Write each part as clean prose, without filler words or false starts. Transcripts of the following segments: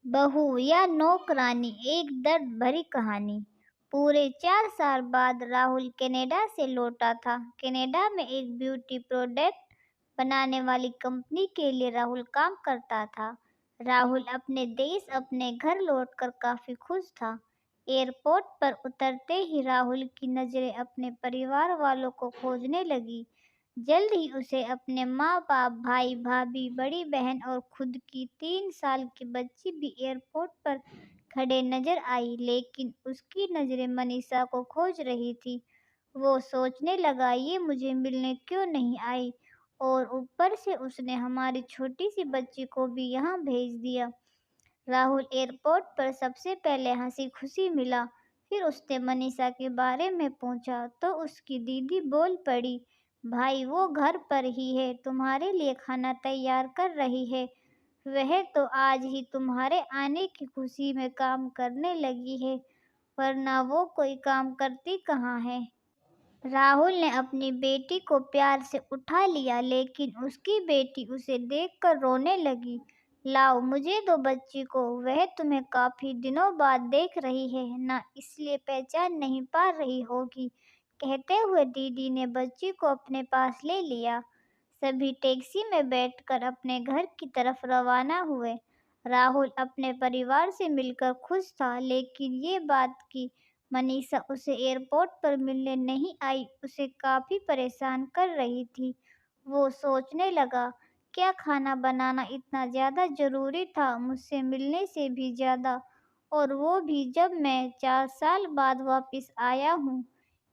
बहू या नौकरानी, एक दर्द भरी कहानी। पूरे 4 साल बाद राहुल कनाडा से लौटा था। कनाडा में एक ब्यूटी प्रोडक्ट बनाने वाली कंपनी के लिए राहुल काम करता था। राहुल अपने देश, अपने घर लौटकर काफी खुश था। एयरपोर्ट पर उतरते ही राहुल की नजरें अपने परिवार वालों को खोजने लगी। जल्द ही उसे अपने माँ बाप, भाई भाभी, बड़ी बहन और खुद की 3 साल की बच्ची भी एयरपोर्ट पर खड़े नजर आई, लेकिन उसकी नजरें मनीषा को खोज रही थी। वो सोचने लगा, ये मुझे मिलने क्यों नहीं आई, और ऊपर से उसने हमारी छोटी सी बच्ची को भी यहाँ भेज दिया। राहुल एयरपोर्ट पर सबसे पहले हंसी खुशी मिला। फिर उसने मनीषा के बारे में पूछा तो उसकी दीदी बोल पड़ी, भाई वो घर पर ही है, तुम्हारे लिए खाना तैयार कर रही है। वह तो आज ही तुम्हारे आने की खुशी में काम करने लगी है, वरना वो कोई काम करती कहाँ है। राहुल ने अपनी बेटी को प्यार से उठा लिया, लेकिन उसकी बेटी उसे देखकर रोने लगी। लाओ मुझे दो बच्ची को, वह तुम्हें काफी दिनों बाद देख रही है ना, इसलिए पहचान नहीं पा रही होगी। कहते हुए दीदी ने बच्ची को अपने पास ले लिया। सभी टैक्सी में बैठकर अपने घर की तरफ रवाना हुए। राहुल अपने परिवार से मिलकर खुश था, लेकिन ये बात कि मनीषा उसे एयरपोर्ट पर मिलने नहीं आई उसे काफी परेशान कर रही थी। वो सोचने लगा, क्या खाना बनाना इतना ज्यादा जरूरी था मुझसे मिलने से भी ज्यादा, और वो भी जब मैं 4 साल बाद वापस आया हूँ।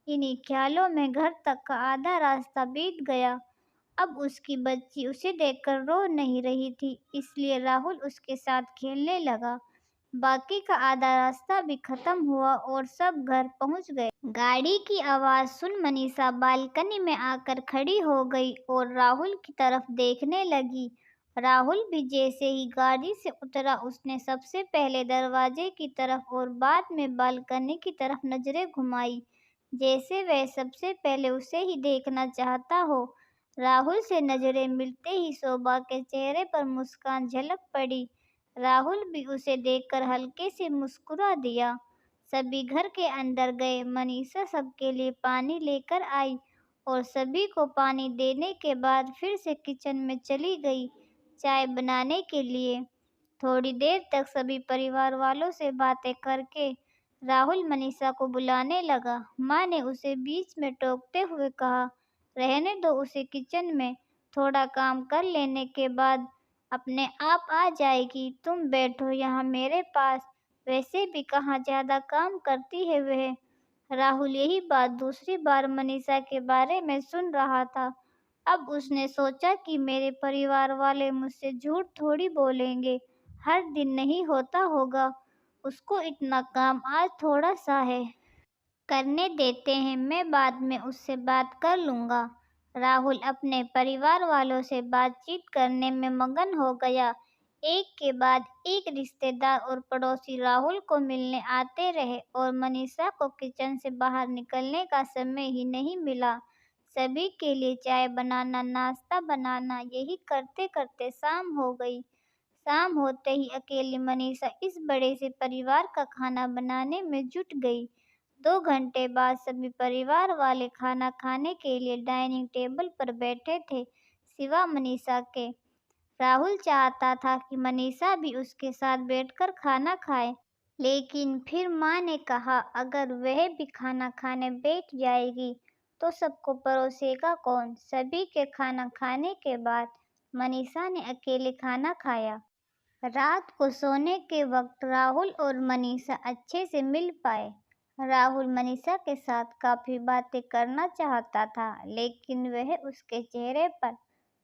इन्हीं ख्यालों में घर तक का आधा रास्ता बीत गया। अब उसकी बच्ची उसे देखकर रो नहीं रही थी, इसलिए राहुल उसके साथ खेलने लगा। बाकी का आधा रास्ता भी खत्म हुआ और सब घर पहुंच गए। गाड़ी की आवाज सुन मनीषा बालकनी में आकर खड़ी हो गई और राहुल की तरफ देखने लगी। राहुल भी जैसे ही गाड़ी से उतरा, उसने सबसे पहले दरवाजे की तरफ और बाद में बालकनी की तरफ नजरें घुमाई, जैसे वह सबसे पहले उसे ही देखना चाहता हो। राहुल से नजरें मिलते ही शोभा के चेहरे पर मुस्कान झलक पड़ी। राहुल भी उसे देखकर हल्के से मुस्कुरा दिया। सभी घर के अंदर गए। मनीषा सबके लिए पानी लेकर आई और सभी को पानी देने के बाद फिर से किचन में चली गई चाय बनाने के लिए। थोड़ी देर तक सभी परिवार वालों से बातें करके राहुल मनीषा को बुलाने लगा। माँ ने उसे बीच में टोकते हुए कहा, रहने दो उसे, किचन में थोड़ा काम कर लेने के बाद अपने आप आ जाएगी। तुम बैठो यहाँ मेरे पास, वैसे भी कहाँ ज्यादा काम करती है वह। राहुल यही बात दूसरी बार मनीषा के बारे में सुन रहा था। अब उसने सोचा कि मेरे परिवार वाले मुझसे झूठ थोड़ी बोलेंगे, हर दिन नहीं होता होगा, उसको इतना काम आज थोड़ा सा है, करने देते हैं, मैं बाद में उससे बात कर लूँगा। राहुल अपने परिवार वालों से बातचीत करने में मगन हो गया। एक के बाद एक रिश्तेदार और पड़ोसी राहुल को मिलने आते रहे और मनीषा को किचन से बाहर निकलने का समय ही नहीं मिला। सभी के लिए चाय बनाना, नाश्ता बनाना, यही करते करते शाम हो गई। शाम होते ही अकेली मनीषा इस बड़े से परिवार का खाना बनाने में जुट गई। 2 घंटे बाद सभी परिवार वाले खाना खाने के लिए डाइनिंग टेबल पर बैठे थे, सिवा मनीषा के। राहुल चाहता था कि मनीषा भी उसके साथ बैठकर खाना खाए, लेकिन फिर माँ ने कहा, अगर वह भी खाना खाने बैठ जाएगी तो सबको परोसेगा कौन। सभी के खाना खाने के बाद मनीषा ने अकेले खाना खाया। रात को सोने के वक्त राहुल और मनीषा अच्छे से मिल पाए। राहुल मनीषा के साथ काफी बातें करना चाहता था, लेकिन वह उसके चेहरे पर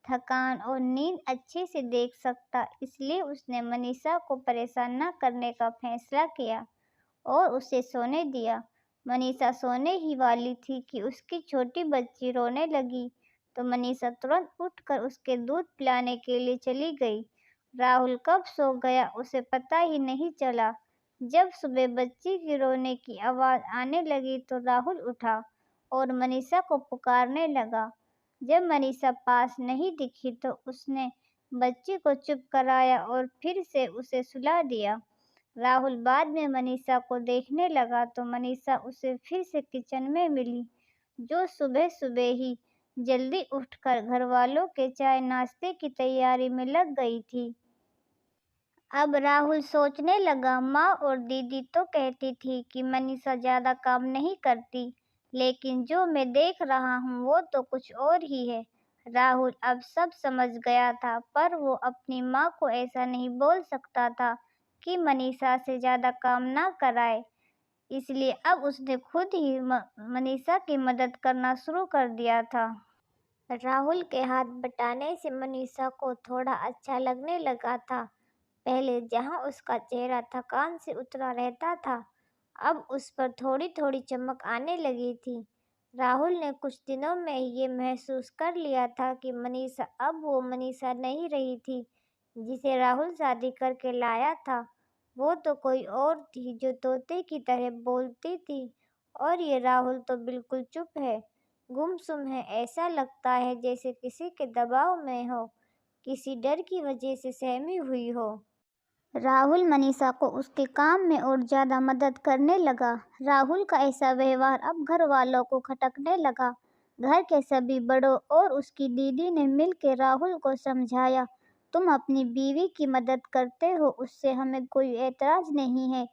थकान और नींद अच्छे से देख सकता, इसलिए उसने मनीषा को परेशान न करने का फैसला किया और उसे सोने दिया। मनीषा सोने ही वाली थी कि उसकी छोटी बच्ची रोने लगी, तो मनीषा तुरंत उठकर उसके दूध पिलाने के लिए चली गई। राहुल कब सो गया उसे पता ही नहीं चला। जब सुबह बच्ची की रोने की आवाज़ आने लगी तो राहुल उठा और मनीषा को पुकारने लगा। जब मनीषा पास नहीं दिखी तो उसने बच्ची को चुप कराया और फिर से उसे सुला दिया। राहुल बाद में मनीषा को देखने लगा तो मनीषा उसे फिर से किचन में मिली, जो सुबह सुबह ही जल्दी उठकर घरवालों के चाय नाश्ते की तैयारी में लग गई थी। अब राहुल सोचने लगा, माँ और दीदी तो कहती थी कि मनीषा ज्यादा काम नहीं करती, लेकिन जो मैं देख रहा हूँ वो तो कुछ और ही है। राहुल अब सब समझ गया था, पर वो अपनी माँ को ऐसा नहीं बोल सकता था कि मनीषा से ज्यादा काम ना कराए। इसलिए अब उसने खुद ही मनीषा की मदद करना शुरू कर दिया था। राहुल के हाथ बटाने से मनीषा को थोड़ा अच्छा लगने लगा था। पहले जहां उसका चेहरा थकान से उतरा रहता था, अब उस पर थोड़ी थोड़ी चमक आने लगी थी। राहुल ने कुछ दिनों में ही ये महसूस कर लिया था कि मनीषा अब वो मनीषा नहीं रही थी जिसे राहुल शादी करके लाया था। वो तो कोई और थी जो तोते की तरह बोलती थी, और ये राहुल तो बिल्कुल चुप है, गुमसुम है। ऐसा लगता है जैसे किसी के दबाव में हो, किसी डर की वजह से सहमी हुई हो। राहुल मनीषा को उसके काम में और ज्यादा मदद करने लगा। राहुल का ऐसा व्यवहार अब घर वालों को खटकने लगा। घर के सभी बड़ों और उसकी दीदी ने मिलकर राहुल को समझाया, तुम अपनी बीवी की मदद करते हो, उससे हमें कोई एतराज नहीं है,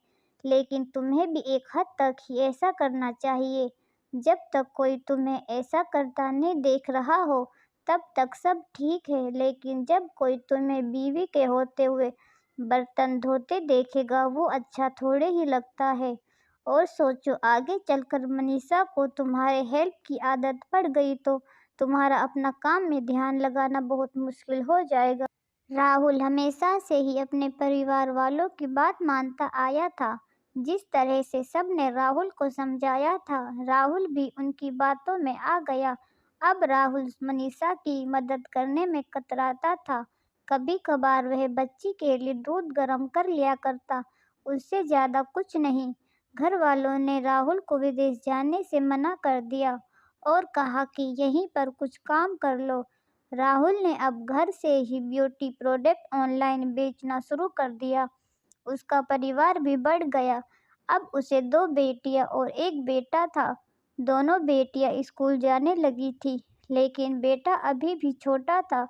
लेकिन तुम्हें भी एक हद तक ही ऐसा करना चाहिए। जब तक कोई तुम्हें ऐसा करता नहीं देख रहा हो तब तक सब ठीक है, लेकिन जब कोई तुम्हें बीवी के होते हुए बर्तन धोते देखेगा वो अच्छा थोड़े ही लगता है। और सोचो, आगे चलकर मनीषा को तुम्हारे हेल्प की आदत पड़ गई तो तुम्हारा अपना काम में ध्यान लगाना बहुत मुश्किल हो जाएगा। राहुल हमेशा से ही अपने परिवार वालों की बात मानता आया था। जिस तरह से सबने राहुल को समझाया था, राहुल भी उनकी बातों में आ गया। अब राहुल मनीषा की मदद करने में कतराता था। कभी कभार वह बच्ची के लिए दूध गर्म कर लिया करता, उससे ज्यादा कुछ नहीं। घर वालों ने राहुल को विदेश जाने से मना कर दिया और कहा कि यहीं पर कुछ काम कर लो। राहुल ने अब घर से ही ब्यूटी प्रोडक्ट ऑनलाइन बेचना शुरू कर दिया। उसका परिवार भी बढ़ गया। अब उसे 2 बेटियां और एक बेटा था। दोनों बेटियां स्कूल जाने लगी थी, लेकिन बेटा अभी भी छोटा था।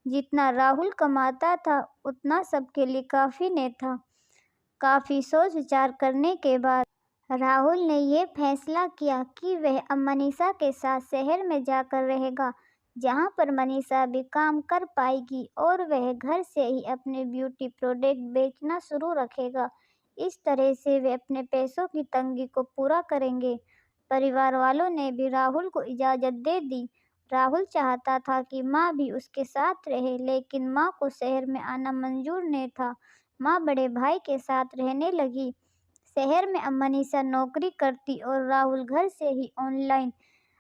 जितना राहुल कमाता था उतना सबके लिए काफ़ी नहीं था। काफ़ी सोच विचार करने के बाद राहुल ने ये फैसला किया कि वह अब मनीषा के साथ शहर में जाकर रहेगा, जहाँ पर मनीषा भी काम कर पाएगी और वह घर से ही अपने ब्यूटी प्रोडक्ट बेचना शुरू रखेगा। इस तरह से वे अपने पैसों की तंगी को पूरा करेंगे। परिवार वालों ने भी राहुल को इजाज़त दे दी। राहुल चाहता था कि माँ भी उसके साथ रहे, लेकिन माँ को शहर में आना मंजूर नहीं था। माँ बड़े भाई के साथ रहने लगी। शहर में अब मनीषा नौकरी करती और राहुल घर से ही ऑनलाइन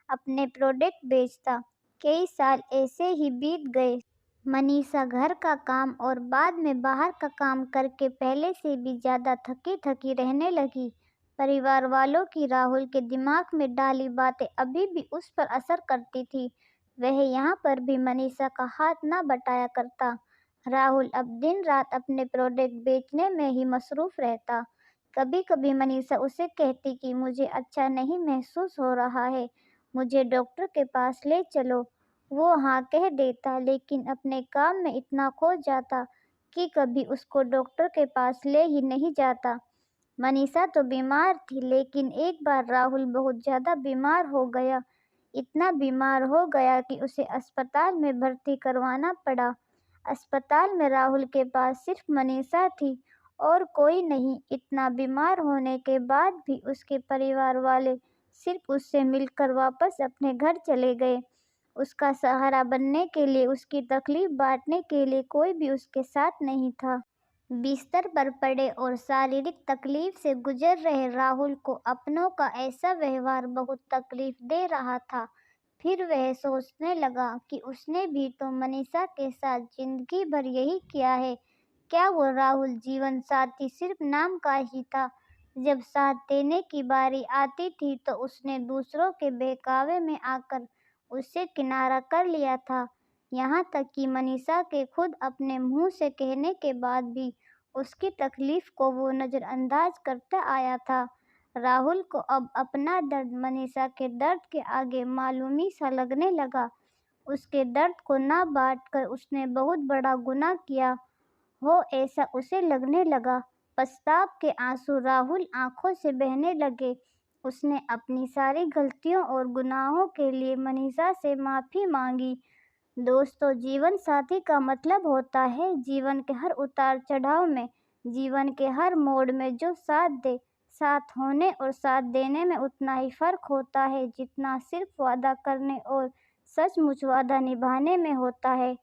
अपने प्रोडक्ट बेचता। कई साल ऐसे ही बीत गए। मनीषा घर का काम और बाद में बाहर का काम करके पहले से भी ज़्यादा थकी थकी रहने लगी। परिवार वालों की राहुल के दिमाग में डाली बातें अभी भी उस पर असर करती थी। वह यहाँ पर भी मनीषा का हाथ ना बटाया करता। राहुल अब दिन रात अपने प्रोडक्ट बेचने में ही मसरूफ रहता। कभी कभी मनीषा उसे कहती कि मुझे अच्छा नहीं महसूस हो रहा है, मुझे डॉक्टर के पास ले चलो। वो हाँ कह देता, लेकिन अपने काम में इतना खो जाता कि कभी उसको डॉक्टर के पास ले ही नहीं जाता। मनीषा तो बीमार थी, लेकिन एक बार राहुल बहुत ज़्यादा बीमार हो गया। इतना बीमार हो गया कि उसे अस्पताल में भर्ती करवाना पड़ा। अस्पताल में राहुल के पास सिर्फ मनीषा थी और कोई नहीं। इतना बीमार होने के बाद भी उसके परिवार वाले सिर्फ उससे मिलकर वापस अपने घर चले गए। उसका सहारा बनने के लिए, उसकी तकलीफ बांटने के लिए कोई भी उसके साथ नहीं था। बिस्तर पर पड़े और शारीरिक तकलीफ से गुजर रहे राहुल को अपनों का ऐसा व्यवहार बहुत तकलीफ दे रहा था। फिर वह सोचने लगा कि उसने भी तो मनीषा के साथ जिंदगी भर यही किया है। क्या वो राहुल जीवन साथी सिर्फ नाम का ही था? जब साथ देने की बारी आती थी तो उसने दूसरों के बहकावे में आकर उससे किनारा कर लिया था। यहाँ तक कि मनीषा के खुद अपने मुंह से कहने के बाद भी उसकी तकलीफ को वो नज़रअंदाज करता आया था। राहुल को अब अपना दर्द मनीषा के दर्द के आगे मामूली सा लगने लगा। उसके दर्द को ना बांटकर उसने बहुत बड़ा गुनाह किया हो ऐसा उसे लगने लगा। पछताव के आंसू राहुल आंखों से बहने लगे। उसने अपनी सारी गलतियों और गुनाहों के लिए मनीषा से माफ़ी मांगी। दोस्तों, जीवन साथी का मतलब होता है जीवन के हर उतार चढ़ाव में, जीवन के हर मोड़ में जो साथ दे। साथ होने और साथ देने में उतना ही फर्क होता है जितना सिर्फ वादा करने और सचमुच वादा निभाने में होता है।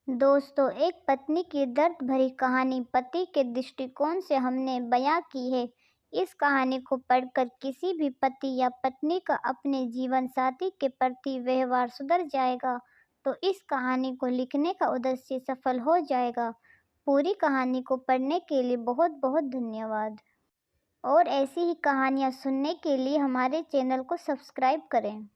दोस्तों, एक पत्नी की दर्द भरी कहानी पति के दृष्टिकोण से हमने बयां की है। इस कहानी को पढ़कर किसी भी पति या पत्नी का अपने जीवन साथी के प्रति व्यवहार सुधर जाएगा, तो इस कहानी को लिखने का उद्देश्य सफल हो जाएगा। पूरी कहानी को पढ़ने के लिए बहुत बहुत धन्यवाद। और ऐसी ही कहानियाँ सुनने के लिए हमारे चैनल को सब्सक्राइब करें।